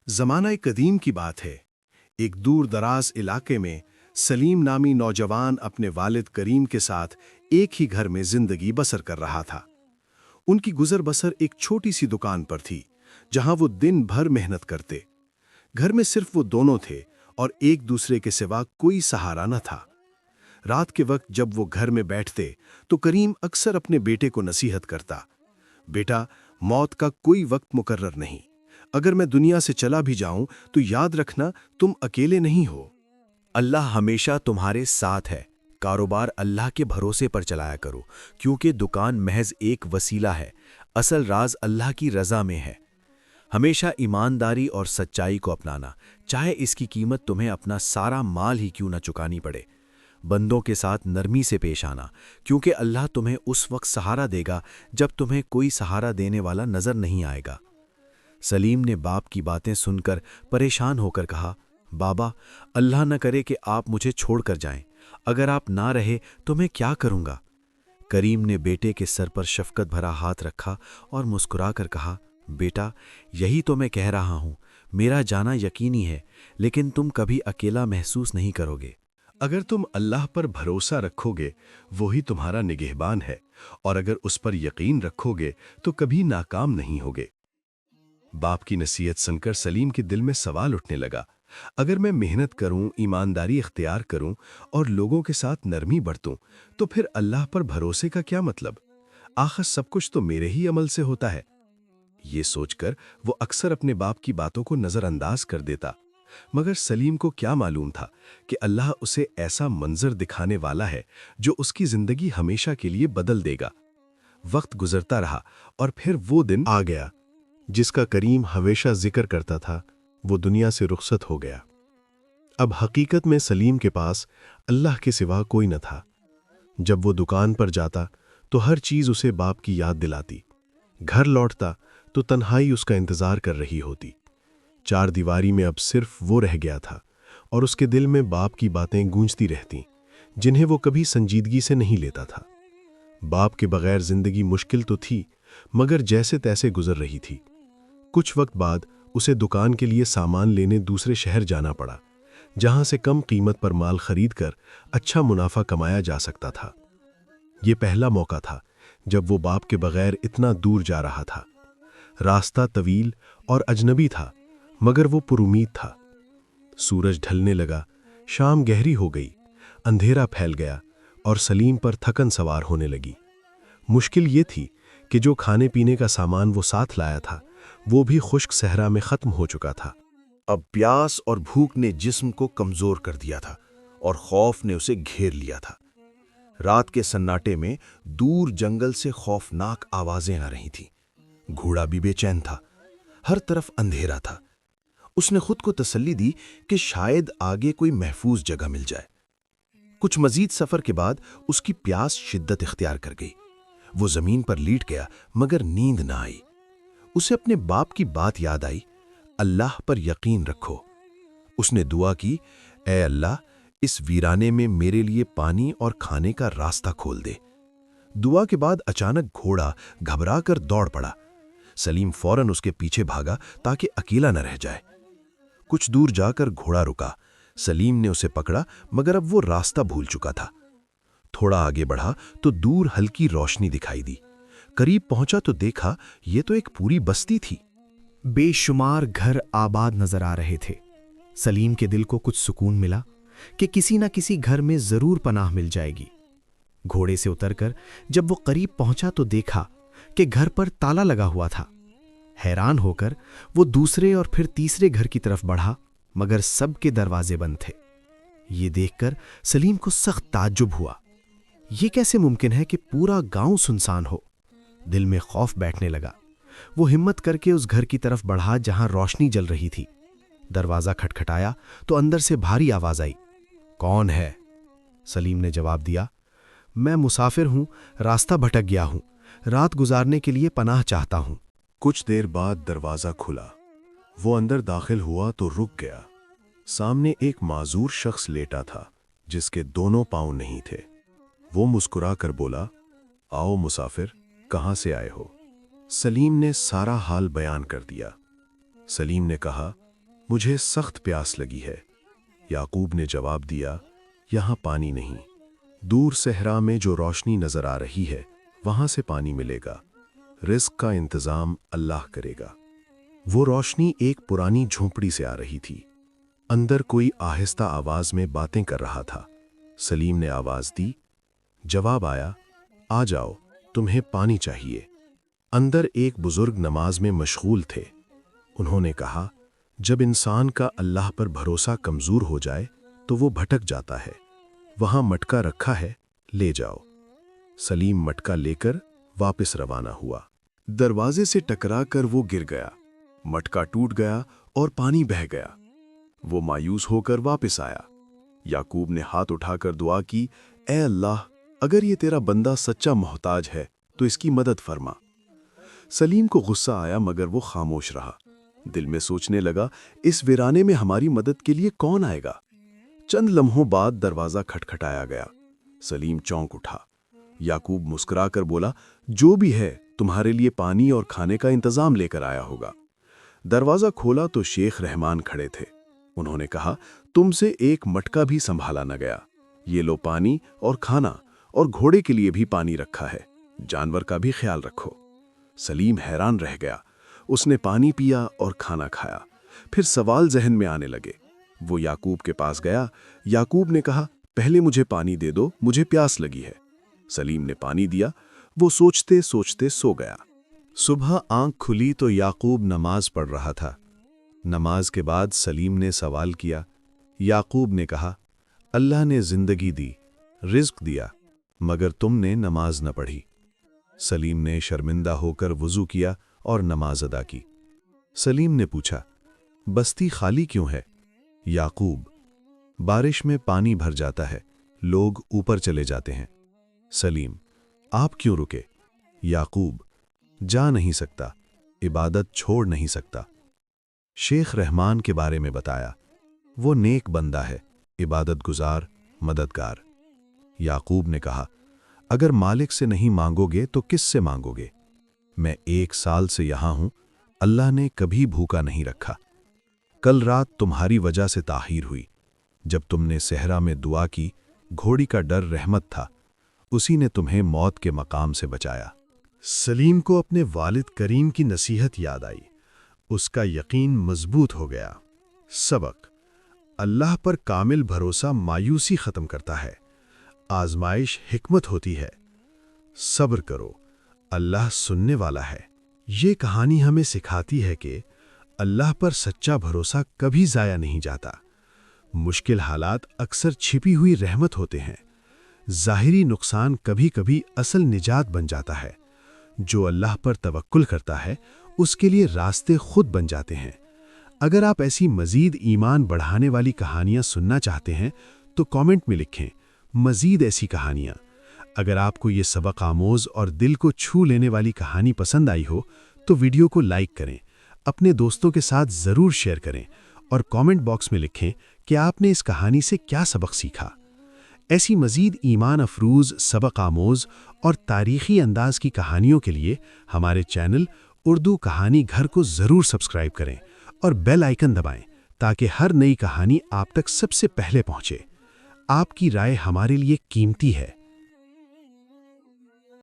زمانہ قدیم کی بات ہے۔ ایک دور دراز علاقے میں سلیم نامی نوجوان اپنے والد کریم کے ساتھ ایک ہی گھر میں زندگی بسر کر رہا تھا۔ ان کی گزر بسر ایک چھوٹی سی دکان پر تھی، جہاں وہ دن بھر محنت کرتے۔ گھر میں صرف وہ دونوں تھے اور ایک دوسرے کے سوا کوئی سہارا نہ تھا۔ رات کے وقت جب وہ گھر میں بیٹھتے تو کریم اکثر اپنے بیٹے کو نصیحت کرتا، بیٹا، موت کا کوئی وقت مقرر نہیں۔ اگر میں دنیا سے چلا بھی جاؤں تو یاد رکھنا تم اکیلے نہیں ہو۔ اللہ ہمیشہ تمہارے ساتھ ہے۔ کاروبار اللہ کے بھروسے پر چلایا کرو، کیونکہ دکان محض ایک وسیلہ ہے، اصل راز اللہ کی رضا میں ہے۔ ہمیشہ ایمانداری اور سچائی کو اپنانا، چاہے اس کی قیمت تمہیں اپنا سارا مال ہی کیوں نہ چکانی پڑے۔ بندوں کے ساتھ نرمی سے پیش آنا، کیونکہ اللہ تمہیں اس وقت سہارا دے گا جب تمہیں کوئی سہارا دینے والا نظر نہیں آئے گا۔ سلیم نے باپ کی باتیں سن کر پریشان ہو کر کہا، بابا، اللہ نہ کرے کہ آپ مجھے چھوڑ کر جائیں۔ اگر آپ نہ رہے تو میں کیا کروں گا؟ کریم نے بیٹے کے سر پر شفقت بھرا ہاتھ رکھا اور مسکرا کر کہا، بیٹا، یہی تو میں کہہ رہا ہوں، میرا جانا یقینی ہے، لیکن تم کبھی اکیلا محسوس نہیں کرو گے۔ اگر تم اللہ پر بھروسہ رکھو گے، وہی تمہارا نگہبان ہے، اور اگر اس پر یقین رکھو گے تو کبھی ناکام نہیں ہوگے۔ باپ کی نصیحت سن کر سلیم کے دل میں سوال اٹھنے لگا، اگر میں محنت کروں، ایمانداری اختیار کروں اور لوگوں کے ساتھ نرمی برتوں تو پھر اللہ پر بھروسے کا کیا مطلب؟ آخر سب کچھ تو میرے ہی عمل سے ہوتا ہے۔ یہ سوچ کر وہ اکثر اپنے باپ کی باتوں کو نظر انداز کر دیتا، مگر سلیم کو کیا معلوم تھا کہ اللہ اسے ایسا منظر دکھانے والا ہے جو اس کی زندگی ہمیشہ کے لیے بدل دے گا۔ وقت گزرتا رہا اور پھر وہ دن آ گیا جس کا کریم ہمیشہ ذکر کرتا تھا۔ وہ دنیا سے رخصت ہو گیا۔ اب حقیقت میں سلیم کے پاس اللہ کے سوا کوئی نہ تھا۔ جب وہ دکان پر جاتا تو ہر چیز اسے باپ کی یاد دلاتی۔ گھر لوٹتا تو تنہائی اس کا انتظار کر رہی ہوتی۔ چار دیواری میں اب صرف وہ رہ گیا تھا اور اس کے دل میں باپ کی باتیں گونجتی رہتیں، جنہیں وہ کبھی سنجیدگی سے نہیں لیتا تھا۔ باپ کے بغیر زندگی مشکل تو تھی، مگر جیسے تیسے گزر رہی تھی۔ کچھ وقت بعد اسے دکان کے لیے سامان لینے دوسرے شہر جانا پڑا، جہاں سے کم قیمت پر مال خرید کر اچھا منافع کمایا جا سکتا تھا۔ یہ پہلا موقع تھا جب وہ باپ کے بغیر اتنا دور جا رہا تھا۔ راستہ طویل اور اجنبی تھا، مگر وہ پر امید تھا۔ سورج ڈھلنے لگا، شام گہری ہو گئی، اندھیرا پھیل گیا اور سلیم پر تھکن سوار ہونے لگی۔ مشکل یہ تھی کہ جو کھانے پینے کا سامان وہ ساتھ لایا تھا وہ بھی خشک صحرا میں ختم ہو چکا تھا۔ اب پیاس اور بھوک نے جسم کو کمزور کر دیا تھا اور خوف نے اسے گھیر لیا تھا۔ رات کے سناٹے میں دور جنگل سے خوفناک آوازیں آ رہی تھیں۔ گھوڑا بھی بے چین تھا، ہر طرف اندھیرا تھا۔ اس نے خود کو تسلی دی کہ شاید آگے کوئی محفوظ جگہ مل جائے۔ کچھ مزید سفر کے بعد اس کی پیاس شدت اختیار کر گئی۔ وہ زمین پر لیٹ گیا، مگر نیند نہ آئی۔ اسے اپنے باپ کی بات یاد آئی، اللہ پر یقین رکھو۔ اس نے دعا کی، اے اللہ، اس ویرانے میں میرے لیے پانی اور کھانے کا راستہ کھول دے۔ دعا کے بعد اچانک گھوڑا گھبرا کر دوڑ پڑا۔ سلیم فوراً اس کے پیچھے بھاگا تاکہ اکیلا نہ رہ جائے۔ کچھ دور جا کر گھوڑا رکا۔ سلیم نے اسے پکڑا، مگر اب وہ راستہ بھول چکا تھا۔ تھوڑا آگے بڑھا تو دور ہلکی روشنی دکھائی دی۔ قریب پہنچا تو دیکھا یہ تو ایک پوری بستی تھی۔ بے شمار گھر آباد نظر آ رہے تھے۔ سلیم کے دل کو کچھ سکون ملا کہ کسی نہ کسی گھر میں ضرور پناہ مل جائے گی۔ گھوڑے سے اتر کر جب وہ قریب پہنچا تو دیکھا کہ گھر پر تالا لگا ہوا تھا۔ حیران ہو کر وہ دوسرے اور پھر تیسرے گھر کی طرف بڑھا، مگر سب کے دروازے بند تھے۔ یہ دیکھ کر سلیم کو سخت تعجب ہوا۔ یہ کیسے ممکن ہے کہ پورا گاؤں سنسان ہو؟ دل میں خوف بیٹھنے لگا۔ وہ ہمت کر کے اس گھر کی طرف بڑھا جہاں روشنی جل رہی تھی۔ دروازہ کھٹکھٹایا تو اندر سے بھاری آواز آئی، کون ہے؟ سلیم نے جواب دیا، میں مسافر ہوں، راستہ بھٹک گیا ہوں، رات گزارنے کے لیے پناہ چاہتا ہوں۔ کچھ دیر بعد دروازہ کھلا۔ وہ اندر داخل ہوا تو رک گیا۔ سامنے ایک معذور شخص لیٹا تھا جس کے دونوں پاؤں نہیں تھے۔ وہ مسکرا کر بولا، آؤ مسافر، کہاں سے آئے ہو؟ سلیم نے سارا حال بیان کر دیا۔ سلیم نے کہا، مجھے سخت پیاس لگی ہے۔ یعقوب نے جواب دیا، یہاں پانی نہیں، دور صحرا میں جو روشنی نظر آ رہی ہے وہاں سے پانی ملے گا، رزق کا انتظام اللہ کرے گا۔ وہ روشنی ایک پرانی جھونپڑی سے آ رہی تھی، اندر کوئی آہستہ آواز میں باتیں کر رہا تھا۔ سلیم نے آواز دی، جواب آیا، آ جاؤ، تمہیں پانی چاہیے۔ اندر ایک بزرگ نماز میں مشغول تھے۔ انہوں نے کہا، جب انسان کا اللہ پر بھروسہ کمزور ہو جائے تو وہ بھٹک جاتا ہے، وہاں مٹکا رکھا ہے، لے جاؤ۔ سلیم مٹکا لے کر واپس روانہ ہوا۔ دروازے سے ٹکرا کر وہ گر گیا، مٹکا ٹوٹ گیا اور پانی بہہ گیا۔ وہ مایوس ہو کر واپس آیا۔ یعقوب نے ہاتھ اٹھا کر دعا کی، اے اللہ، اگر یہ تیرا بندہ سچا محتاج ہے تو اس کی مدد فرما۔ سلیم کو غصہ آیا مگر وہ خاموش رہا۔ دل میں سوچنے لگا، اس ویرانے میں ہماری مدد کے لیے کون آئے گا؟ چند لمحوں بعد دروازہ کھٹکھٹایا گیا۔ سلیم چونک اٹھا۔ یعقوب مسکرا کر بولا، جو بھی ہے تمہارے لیے پانی اور کھانے کا انتظام لے کر آیا ہوگا۔ دروازہ کھولا تو شیخ رحمان کھڑے تھے۔ انہوں نے کہا، تم سے ایک مٹکا بھی سنبھالا نہ گیا، یہ لو پانی اور کھانا، اور گھوڑے کے لیے بھی پانی رکھا ہے، جانور کا بھی خیال رکھو۔ سلیم حیران رہ گیا۔ اس نے پانی پیا اور کھانا کھایا۔ پھر سوال ذہن میں آنے لگے۔ وہ یعقوب کے پاس گیا۔ یعقوب نے کہا، پہلے مجھے پانی دے دو، مجھے پیاس لگی ہے۔ سلیم نے پانی دیا۔ وہ سوچتے سوچتے سو گیا۔ صبح آنکھ کھلی تو یعقوب نماز پڑھ رہا تھا۔ نماز کے بعد سلیم نے سوال کیا۔ یعقوب نے کہا، اللہ نے زندگی دی، رزق دیا، مگر تم نے نماز نہ پڑھی۔ سلیم نے شرمندہ ہو کر وضو کیا اور نماز ادا کی۔ سلیم نے پوچھا، بستی خالی کیوں ہے؟ یعقوب، بارش میں پانی بھر جاتا ہے، لوگ اوپر چلے جاتے ہیں۔ سلیم، آپ کیوں رکے؟ یعقوب، جا نہیں سکتا، عبادت چھوڑ نہیں سکتا۔ شیخ رحمان کے بارے میں بتایا، وہ نیک بندہ ہے، عبادت گزار، مددگار۔ یعقوب نے کہا، اگر مالک سے نہیں مانگو گے تو کس سے مانگو گے؟ میں 1 سال سے یہاں ہوں، اللہ نے کبھی بھوکا نہیں رکھا۔ کل رات تمہاری وجہ سے تاخیر ہوئی۔ جب تم نے صحرا میں دعا کی، گھوڑی کا ڈر رحمت تھا، اسی نے تمہیں موت کے مقام سے بچایا۔ سلیم کو اپنے والد کریم کی نصیحت یاد آئی۔ اس کا یقین مضبوط ہو گیا۔ سبق: اللہ پر کامل بھروسہ مایوسی ختم کرتا ہے، آزمائش حکمت ہوتی ہے۔ صبر کرو، اللہ سننے والا ہے۔ یہ کہانی ہمیں سکھاتی ہے کہ اللہ پر سچا بھروسہ کبھی ضائع نہیں جاتا۔ مشکل حالات اکثر چھپی ہوئی رحمت ہوتے ہیں۔ ظاہری نقصان کبھی کبھی اصل نجات بن جاتا ہے۔ جو اللہ پر توکل کرتا ہے، اس کے لیے راستے خود بن جاتے ہیں۔ اگر آپ ایسی مزید ایمان بڑھانے والی کہانیاں سننا چاہتے ہیں تو کامنٹ میں لکھیں، مزید ایسی کہانیاں۔ اگر آپ کو یہ سبق آموز اور دل کو چھو لینے والی کہانی پسند آئی ہو تو ویڈیو کو لائک کریں، اپنے دوستوں کے ساتھ ضرور شیئر کریں اور کامنٹ باکس میں لکھیں کہ آپ نے اس کہانی سے کیا سبق سیکھا۔ ایسی مزید ایمان افروز، سبق آموز اور تاریخی انداز کی کہانیوں کے لیے ہمارے چینل اردو کہانی گھر کو ضرور سبسکرائب کریں اور بیل آئیکن دبائیں تاکہ ہر نئی کہانی آپ تک سب سے پہلے پہنچے۔ آپ کی رائے ہمارے لیے قیمتی ہے۔